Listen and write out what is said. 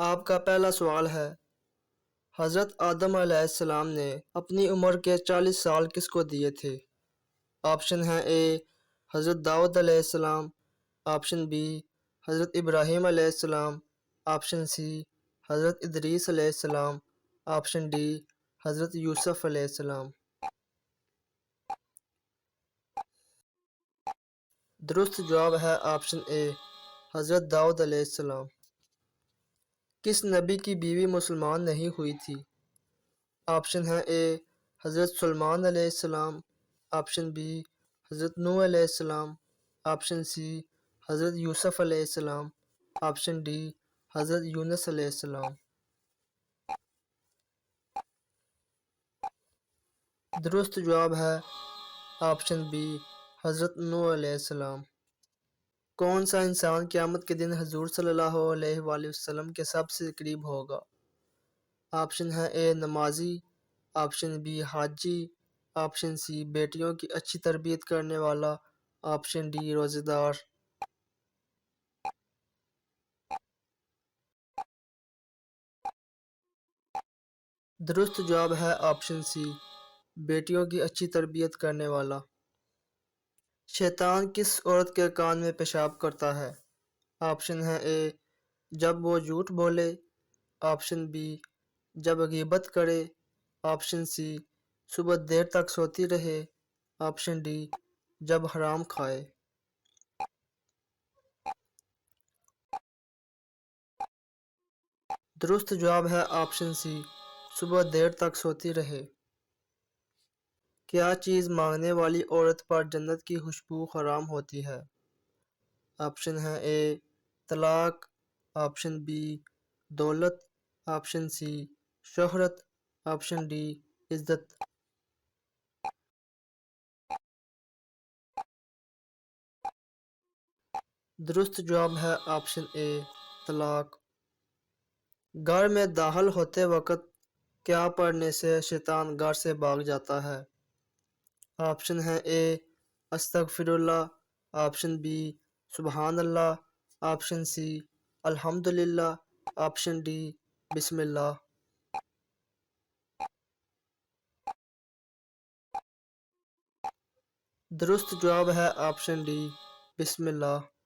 آپ کا پہلا سوال ہے، حضرت آدم علیہ السلام نے اپنی عمر کے 40 سال کس کو دیے تھے؟ آپشن ہے اے حضرت داؤد علیہ السلام، آپشن بی حضرت ابراہیم علیہ السلام، آپشن سی حضرت ادریس علیہ السلام، آپشن ڈی حضرت یوسف علیہ السلام۔ درست جواب ہے آپشن اے حضرت داؤد علیہ السلام۔ کس نبی کی بیوی مسلمان نہیں ہوئی تھی؟ آپشن ہے اے حضرت سلیمان علیہ السلام، آپشن بی حضرت نوح علیہ السلام، آپشن سی حضرت یوسف علیہ السلام، آپشن ڈی حضرت یونس علیہ السلام۔ درست جواب ہے آپشن بی حضرت نوح علیہ السلام۔ کون سا انسان قیامت کے دن حضور صلی اللہ علیہ وآلہ وسلم کے سب سے قریب ہوگا؟ آپشن ہے اے نمازی، آپشن بی حاجی، آپشن سی بیٹیوں کی اچھی تربیت کرنے والا، آپشن ڈی روزہ دار۔ درست جواب ہے آپشن سی بیٹیوں کی اچھی تربیت کرنے والا۔ شیطان کس عورت کے کان میں پیشاب کرتا ہے؟ آپشن ہے اے جب وہ جھوٹ بولے، آپشن بی جب غیبت کرے، آپشن سی صبح دیر تک سوتی رہے، آپشن ڈی جب حرام کھائے۔ درست جواب ہے آپشن سی صبح دیر تک سوتی رہے۔ کیا چیز مانگنے والی عورت پر جنت کی خوشبو حرام ہوتی ہے؟ آپشن ہے اے طلاق، آپشن بی دولت، آپشن سی شہرت، آپشن ڈی عزت۔ درست جواب ہے آپشن اے طلاق۔ گھر میں داخل ہوتے وقت کیا پڑھنے سے شیطان گھر سے بھاگ جاتا ہے؟ آپشن ہے اے استغفر اللہ، آپشن بی سبحان اللہ، آپشن سی الحمدللہ، آپشن ڈی بسم اللہ۔ درست جواب ہے آپشن ڈی بسم اللہ۔